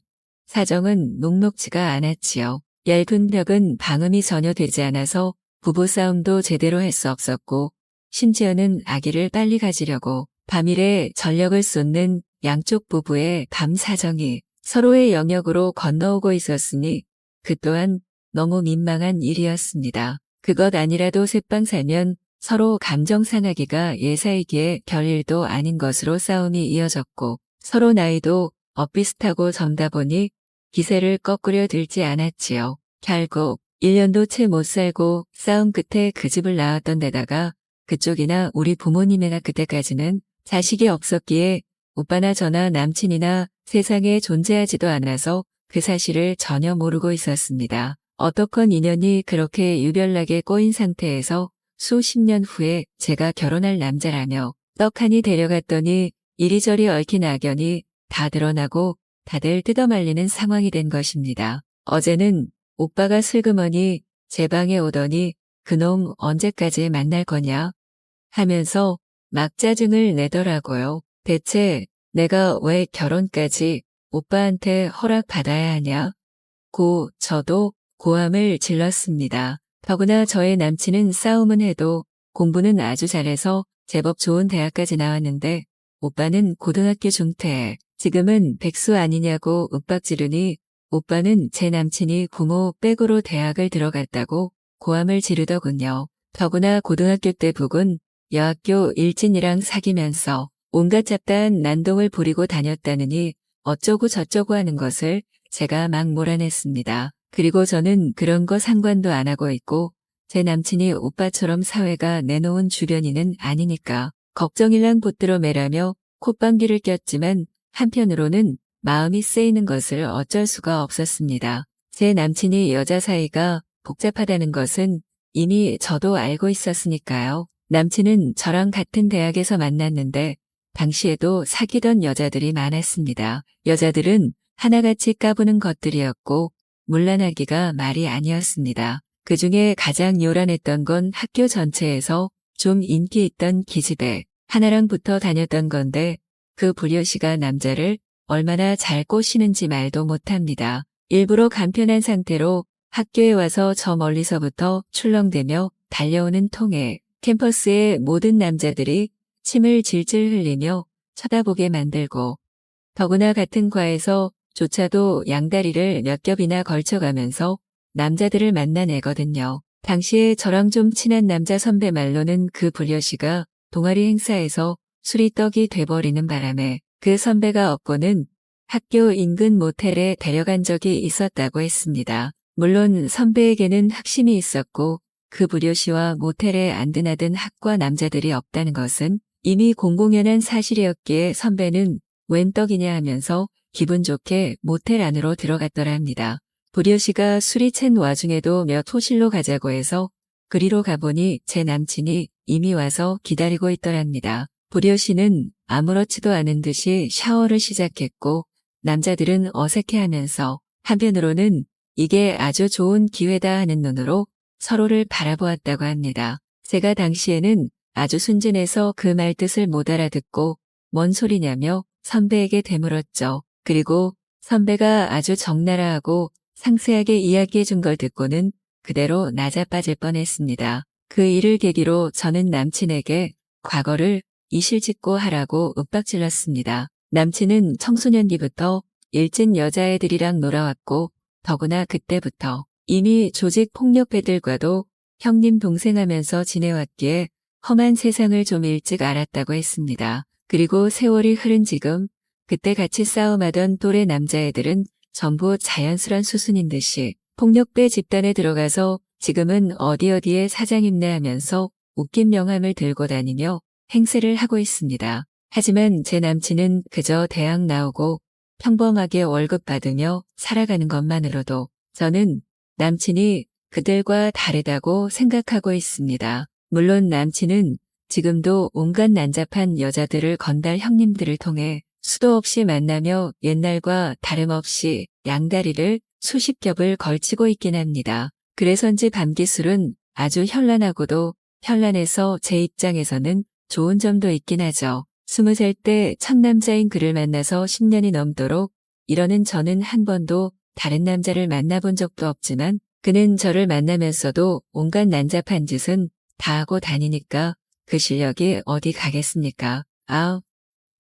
사정은 녹록지가 않았지요. 얇은 벽은 방음이 전혀 되지 않아서 부부싸움도 제대로 할 수 없었고 심지어는 아기를 빨리 가지려고 밤일에 전력을 쏟는 양쪽 부부의 밤 사정이 서로의 영역으로 건너오고 있었으니 그 또한 너무 민망한 일이었습니다. 그것 아니라도 새방 살면 서로 감정 상하기가 예사이기에 별일도 아닌 것으로 싸움이 이어졌고 서로 나이도 엇비슷하고 젊다 보니 기세를 꺾으려 들지 않았지요. 결국 1년도 채 못 살고 싸움 끝에 그 집을 나왔던 데다가 그쪽이나 우리 부모님이나 그때까지는 자식이 없었기에 오빠나 저나 남친이나 세상에 존재하지도 않아서 그 사실을 전혀 모르고 있었습니다. 어떡한 인연이 그렇게 유별나게 꼬인 상태에서 수십 년 후에 제가 결혼할 남자라며 떡하니 데려갔더니 이리저리 얽힌 악연이 다 드러나고 다들 뜯어말리는 상황이 된 것입니다. 어제는 오빠가 슬그머니 제 방에 오더니 그놈 언제까지 만날 거냐 하면서 막 짜증을 내더라고요. 대체 내가 왜 결혼까지 오빠한테 허락받아야 하냐? 저도 고함을 질렀습니다. 더구나 저의 남친은 싸움은 해도 공부는 아주 잘해서 제법 좋은 대학까지 나왔는데 오빠는 고등학교 중퇴, 지금은 백수 아니냐고 윽박지르니 오빠는 제 남친이 부모 백으로 대학을 들어갔다고 고함을 지르더군요. 더구나 고등학교 때 북은 여학교 일진이랑 사귀면서 온갖 잡다한 난동을 부리고 다녔다느니 어쩌고 저쩌고 하는 것을 제가 막 몰아냈습니다. 그리고 저는 그런 거 상관도 안 하고 있고 제 남친이 오빠처럼 사회가 내놓은 주변인은 아니니까 걱정일랑 붙들어 매라며 콧방귀를 꼈지만 한편으로는 마음이 쓰이는 것을 어쩔 수가 없었습니다. 제 남친이 여자 사이가 복잡하다는 것은 이미 저도 알고 있었으니까요. 남친은 저랑 같은 대학에서 만났는데 당시에도 사귀던 여자들이 많았습니다. 여자들은 하나같이 까부는 것들이었고 문란하기가 말이 아니었습니다. 그중에 가장 요란했던 건 학교 전체에서 좀 인기 있던 기집애 하나랑 붙어 다녔던 건데 그 불효시가 남자를 얼마나 잘 꼬시는지 말도 못합니다. 일부러 간편한 상태로 학교에 와서 저 멀리서부터 출렁대며 달려오는 통에 캠퍼스의 모든 남자들이 침을 질질 흘리며 쳐다보게 만들고 더구나 같은 과에서 조차도 양다리를 몇 겹이나 걸쳐가면서 남자들을 만나내거든요. 당시에 저랑 좀 친한 남자 선배 말로는 그 불효시가 동아리 행사에서 술이 떡이 돼버리는 바람에 그 선배가 업고는 학교 인근 모텔에 데려간 적이 있었다고 했습니다. 물론 선배에게는 확신이 있었고 그 불효시와 모텔에 안드나든 학과 남자들이 없다는 것은 이미 공공연한 사실이었기에 선배는 웬 떡이냐 하면서 기분 좋게 모텔 안으로 들어갔더랍니다. 불효시가 술이 챈 와중에도 몇 호실로 가자고 해서 그리로 가보니 제 남친이 이미 와서 기다리고 있더랍니다. 불효시는 아무렇지도 않은 듯이 샤워를 시작했고 남자들은 어색해하면서 한편으로는 이게 아주 좋은 기회다 하는 눈으로 서로를 바라보았다고 합니다. 제가 당시에는 아주 순진해서 그 말 뜻을 못 알아듣고 뭔 소리냐며 선배에게 되물었죠. 그리고 선배가 아주 적나라하고 상세하게 이야기해 준 걸 듣고는 그대로 나자빠질 뻔했습니다. 그 일을 계기로 저는 남친에게 과거를 이실직고 하라고 윽박질렀습니다. 남친은 청소년기부터 일진 여자애들이랑 놀아왔고 더구나 그때부터 이미 조직 폭력배들과도 형님 동생하면서 지내왔기에 험한 세상을 좀 일찍 알았다고 했습니다. 그리고 세월이 흐른 지금 그때 같이 싸움하던 또래 남자애들은 전부 자연스런 수순인 듯이 폭력배 집단에 들어가서 지금은 어디에 사장님네 하면서 웃긴 명함을 들고 다니며 행세를 하고 있습니다. 하지만 제 남친은 그저 대학 나오고 평범하게 월급 받으며 살아가는 것만으로도 저는 남친이 그들과 다르다고 생각하고 있습니다. 물론 남친은 지금도 온갖 난잡한 여자들을 건달 형님들을 통해 수도 없이 만나며 옛날과 다름없이 양다리를 수십 겹을 걸치고 있긴 합니다. 그래서인지 밤기술은 아주 현란하고도 현란해서 제 입장에서는 좋은 점도 있긴 하죠. 20살 때 첫 남자인 그를 만나서 10년이 넘도록 이러는 저는 한 번도 다른 남자를 만나본 적도 없지만 그는 저를 만나면서도 온갖 난잡한 짓은 다 하고 다니니까 그 실력이 어디 가겠습니까?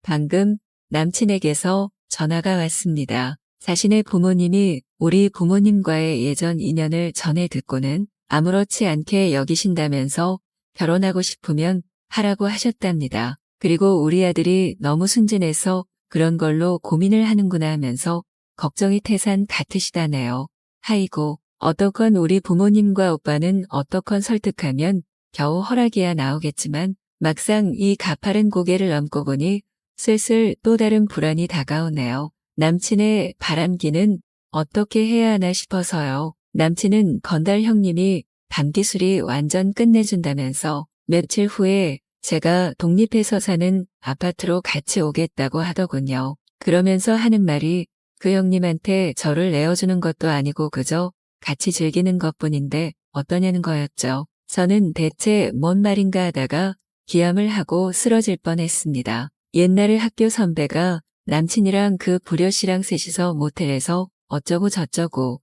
방금 남친에게서 전화가 왔습니다. 자신의 부모님이 우리 부모님과의 예전 인연을 전해 듣고는 아무렇지 않게 여기신다면서 결혼하고 싶으면 하라고 하셨답니다. 그리고 우리 아들이 너무 순진해서 그런 걸로 고민을 하는구나 하면서 걱정이 태산 같으시다네요. 아이고, 어떡건 우리 부모님과 오빠는 어떡건 설득하면 겨우 허락이야 나오겠지만 막상 이 가파른 고개를 넘고 보니 슬슬 또 다른 불안이 다가오네요. 남친의 바람기는 어떻게 해야 하나 싶어서요. 남친은 건달 형님이 밤기술이 완전 끝내준다면서 며칠 후에 제가 독립해서 사는 아파트로 같이 오겠다고 하더군요. 그러면서 하는 말이 그 형님한테 저를 내어주는 것도 아니고 그저 같이 즐기는 것뿐인데 어떠냐는 거였죠. 저는 대체 뭔 말인가 하다가 기함을 하고 쓰러질 뻔했습니다. 옛날에 학교 선배가 남친이랑 그 부려씨랑 셋이서 모텔에서 어쩌고 저쩌고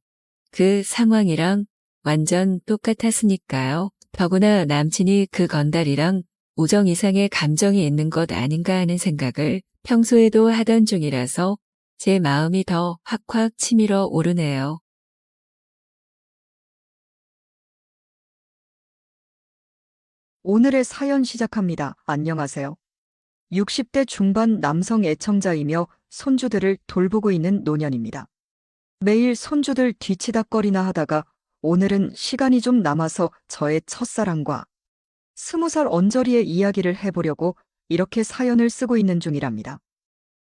그 상황이랑 완전 똑같았으니까요. 더구나 남친이 그 건달이랑 우정 이상의 감정이 있는 것 아닌가 하는 생각을 평소에도 하던 중이라서 제 마음이 더 확확 치밀어 오르네요. 오늘의 사연 시작합니다. 안녕하세요. 60대 중반 남성 애청자이며 손주들을 돌보고 있는 노년입니다. 매일 손주들 뒤치다꺼리나 하다가 오늘은 시간이 좀 남아서 저의 첫사랑과 20살 언저리의 이야기를 해보려고 이렇게 사연을 쓰고 있는 중이랍니다.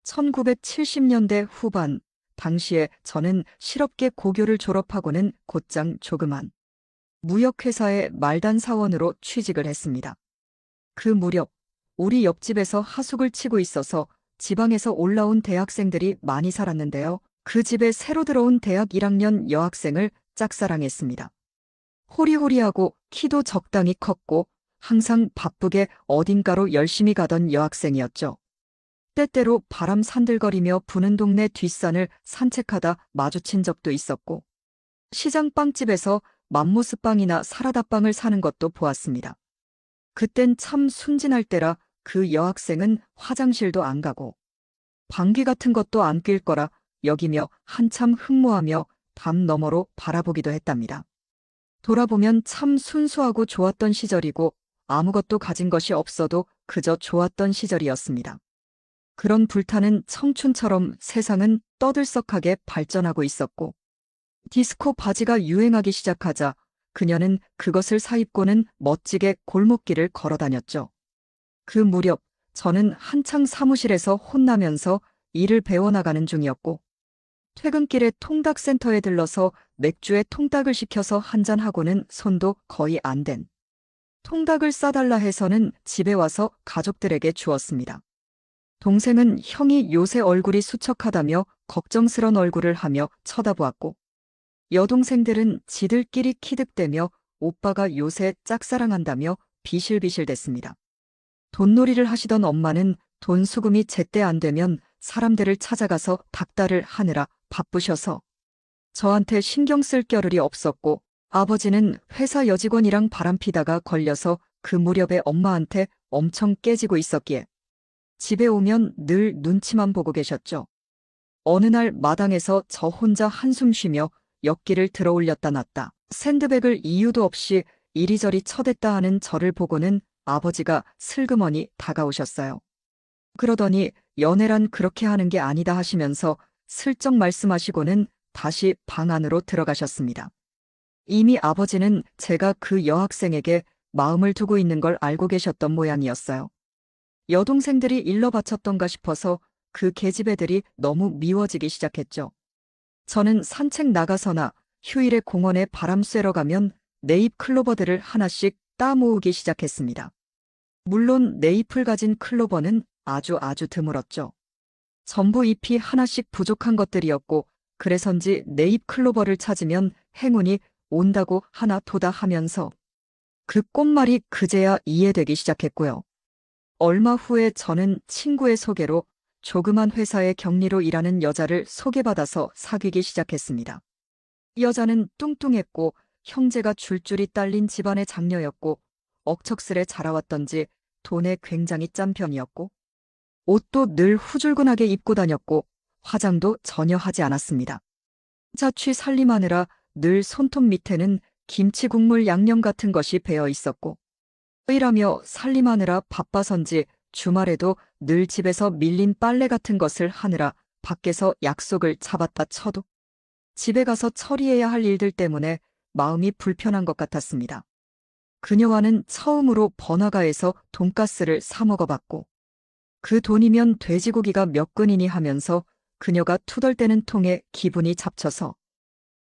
1970년대 후반, 당시에 저는 실업계 고교를 졸업하고는 곧장 조그만 무역회사의 말단 사원으로 취직을 했습니다. 그 무렵 우리 옆집에서 하숙을 치고 있어서 지방에서 올라온 대학생들이 많이 살았는데요. 그 집에 새로 들어온 대학 1학년 여학생을 짝사랑했습니다. 호리호리하고 키도 적당히 컸고 항상 바쁘게 어딘가로 열심히 가던 여학생이었죠. 때때로 바람 산들거리며 부는 동네 뒷산을 산책하다 마주친 적도 있었고 시장 빵집에서 맘모스빵이나 사라다빵을 사는 것도 보았습니다. 그땐 참 순진할 때라 그 여학생은 화장실도 안 가고 방귀 같은 것도 안 낄 거라 여기며 한참 흠모하며 담 너머로 바라보기도 했답니다. 돌아보면 참 순수하고 좋았던 시절이고 아무것도 가진 것이 없어도 그저 좋았던 시절이었습니다. 그런 불타는 청춘처럼 세상은 떠들썩하게 발전하고 있었고 디스코 바지가 유행하기 시작하자 그녀는 그것을 사입고는 멋지게 골목길을 걸어다녔죠. 그 무렵 저는 한창 사무실에서 혼나면서 일을 배워나가는 중이었고 퇴근길에 통닭센터에 들러서 맥주에 통닭을 시켜서 한잔하고는 손도 거의 안 댄 통닭을 싸달라 해서는 집에 와서 가족들에게 주었습니다. 동생은 형이 요새 얼굴이 수척하다며 걱정스런 얼굴을 하며 쳐다보았고 여동생들은 지들끼리 키득대며 오빠가 요새 짝사랑한다며 비실비실댔습니다. 돈놀이를 하시던 엄마는 돈 수금이 제때 안 되면 사람들을 찾아가서 닥달을 하느라 바쁘셔서 저한테 신경 쓸 겨를이 없었고 아버지는 회사 여직원이랑 바람피다가 걸려서 그 무렵에 엄마한테 엄청 깨지고 있었기에 집에 오면 늘 눈치만 보고 계셨죠. 어느 날 마당에서 저 혼자 한숨 쉬며 엿기를 들어올렸다 놨다 샌드백을 이유도 없이 이리저리 쳐댔다 하는 저를 보고는 아버지가 슬그머니 다가오셨어요. 그러더니 연애란 그렇게 하는 게 아니다 하시면서 슬쩍 말씀하시고는 다시 방 안으로 들어가셨습니다. 이미 아버지는 제가 그 여학생에게 마음을 두고 있는 걸 알고 계셨던 모양이었어요. 여동생들이 일러 바쳤던가 싶어서 그 계집애들이 너무 미워지기 시작했죠. 저는 산책 나가서나 휴일에 공원에 바람 쐬러 가면 네잎 클로버들을 하나씩 따 모으기 시작했습니다. 물론 네잎을 가진 클로버는 아주 드물었죠. 전부 잎이 하나씩 부족한 것들이었고 그래서인지 네잎 클로버를 찾으면 행운이 온다고 하나 도다 하면서 그 꽃말이 그제야 이해되기 시작했고요. 얼마 후에 저는 친구의 소개로 조그만 회사의 경리로 일하는 여자를 소개받아서 사귀기 시작했습니다. 여자는 뚱뚱했고 형제가 줄줄이 딸린 집안의 장녀였고 억척스레 자라왔던지 돈에 굉장히 짠 편이었고 옷도 늘 후줄근하게 입고 다녔고 화장도 전혀 하지 않았습니다. 자취 살림하느라 늘 손톱 밑에는 김치 국물 양념 같은 것이 배어 있었고 일하며 살림하느라 바빠선지 주말에도 늘 집에서 밀린 빨래 같은 것을 하느라 밖에서 약속을 잡았다 쳐도 집에 가서 처리해야 할 일들 때문에 마음이 불편한 것 같았습니다. 그녀와는 처음으로 번화가에서 돈가스를 사 먹어봤고 그 돈이면 돼지고기가 몇 근이니 하면서 그녀가 투덜대는 통에 기분이 잡쳐서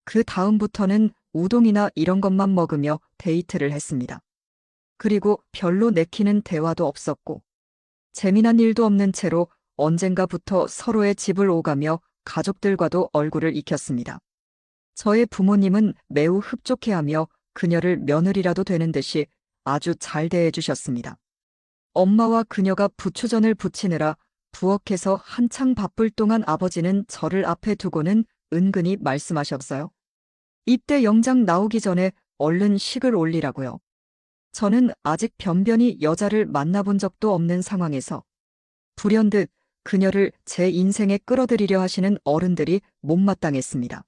그 다음부터는 우동이나 이런 것만 먹으며 데이트를 했습니다. 그리고 별로 내키는 대화도 없었고 재미난 일도 없는 채로 언젠가부터 서로의 집을 오가며 가족들과도 얼굴을 익혔습니다. 저의 부모님은 매우 흡족해하며 그녀를 며느리라도 되는 듯이 아주 잘 대해주셨습니다. 엄마와 그녀가 부추전을 부치느라 부엌에서 한창 바쁠 동안 아버지는 저를 앞에 두고는 은근히 말씀하셨어요. 입대 영장 나오기 전에 얼른 식을 올리라고요. 저는 아직 변변히 여자를 만나본 적도 없는 상황에서 불현듯 그녀를 제 인생에 끌어들이려 하시는 어른들이 못마땅했습니다.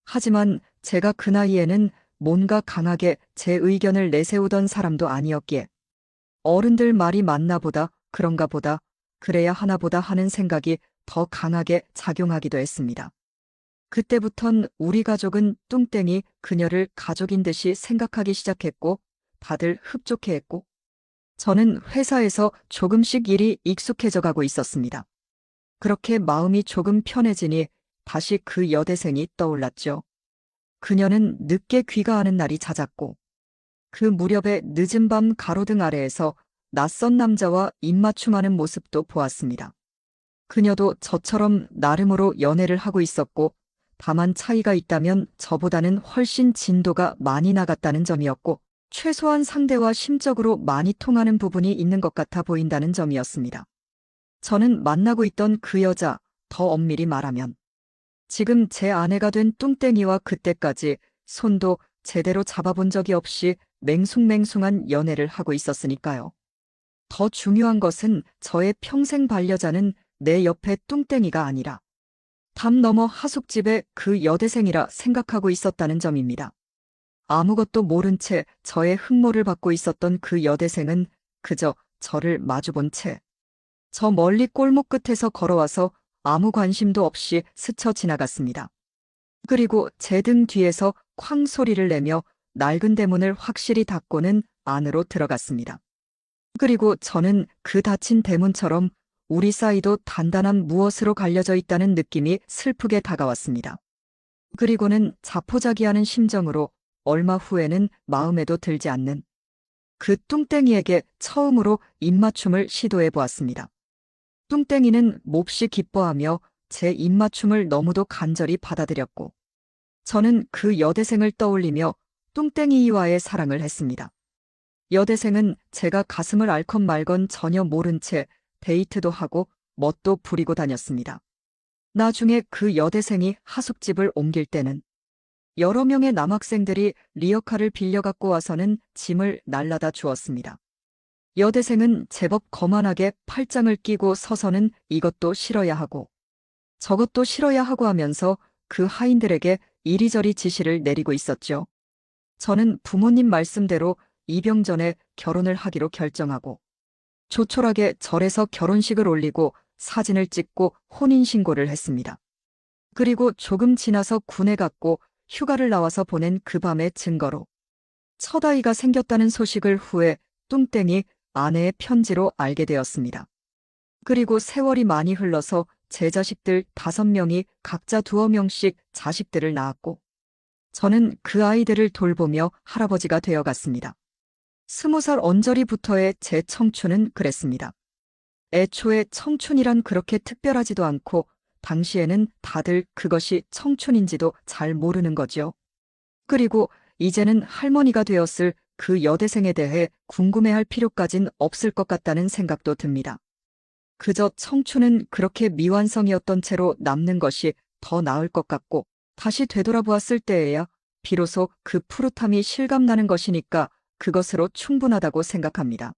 하지만 제가 그 나이에는 뭔가 강하게 제 의견을 내세우던 사람도 아니었기에 어른들 말이 맞나 보다 그런가 보다 그래야 하나 보다 하는 생각이 더 강하게 작용하기도 했습니다. 그때부턴 우리 가족은 뚱땡이 그녀를 가족인 듯이 생각하기 시작했고 다들 흡족해했고 저는 회사에서 조금씩 일이 익숙해져 가고 있었습니다. 그렇게 마음이 조금 편해지니 다시 그 여대생이 떠올랐죠. 그녀는 늦게 귀가하는 날이 잦았고 그 무렵에 늦은 밤 가로등 아래에서 낯선 남자와 입맞춤하는 모습도 보았습니다. 그녀도 저처럼 나름으로 연애를 하고 있었고 다만 차이가 있다면 저보다는 훨씬 진도가 많이 나갔다는 점이었고 최소한 상대와 심적으로 많이 통하는 부분이 있는 것 같아 보인다는 점이었습니다. 저는 만나고 있던 그 여자, 더 엄밀히 말하면 지금 제 아내가 된 뚱땡이와 그때까지 손도 제대로 잡아본 적이 없이 맹숭맹숭한 연애를 하고 있었으니까요. 더 중요한 것은 저의 평생 반려자는 내 옆에 뚱땡이가 아니라 담 너머 하숙집의 그 여대생이라 생각하고 있었다는 점입니다. 아무것도 모른 채 저의 흠모를 받고 있었던 그 여대생은 그저 저를 마주본 채 저 멀리 골목 끝에서 걸어와서 아무 관심도 없이 스쳐 지나갔습니다. 그리고 제 등 뒤에서 쾅 소리를 내며 낡은 대문을 확실히 닫고는 안으로 들어갔습니다. 그리고 저는 그 닫힌 대문처럼 우리 사이도 단단한 무엇으로 갈려져 있다는 느낌이 슬프게 다가왔습니다. 그리고는 자포자기하는 심정으로 얼마 후에는 마음에도 들지 않는 그 뚱땡이에게 처음으로 입맞춤을 시도해 보았습니다. 뚱땡이는 몹시 기뻐하며 제 입맞춤을 너무도 간절히 받아들였고 저는 그 여대생을 떠올리며 뚱땡이와의 사랑을 했습니다. 여대생은 제가 가슴을 앓건 말건 전혀 모른 채 데이트도 하고 멋도 부리고 다녔습니다. 나중에 그 여대생이 하숙집을 옮길 때는 여러 명의 남학생들이 리어카를 빌려 갖고 와서는 짐을 날라다 주었습니다. 여대생은 제법 거만하게 팔짱을 끼고 서서는 이것도 실어야 하고 저것도 실어야 하고 하면서 그 하인들에게 이리저리 지시를 내리고 있었죠. 저는 부모님 말씀대로 입영 전에 결혼을 하기로 결정하고 조촐하게 절에서 결혼식을 올리고 사진을 찍고 혼인신고를 했습니다. 그리고 조금 지나서 군에 갔고 휴가를 나와서 보낸 그 밤의 증거로 첫 아이가 생겼다는 소식을 후에 뚱땡이 아내의 편지로 알게 되었습니다. 그리고 세월이 많이 흘러서 제 자식들 5명이 각자 2명씩 자식들을 낳았고 저는 그 아이들을 돌보며 할아버지가 되어갔습니다. 20살 언저리부터의 제 청춘은 그랬습니다. 애초에 청춘이란 그렇게 특별하지도 않고 당시에는 다들 그것이 청춘인지도 잘 모르는 거죠. 그리고 이제는 할머니가 되었을 그 여대생에 대해 궁금해할 필요까진 없을 것 같다는 생각도 듭니다. 그저 청춘은 그렇게 미완성이었던 채로 남는 것이 더 나을 것 같고 다시 되돌아보았을 때에야 비로소 그 푸릇함이 실감나는 것이니까 그것으로 충분하다고 생각합니다.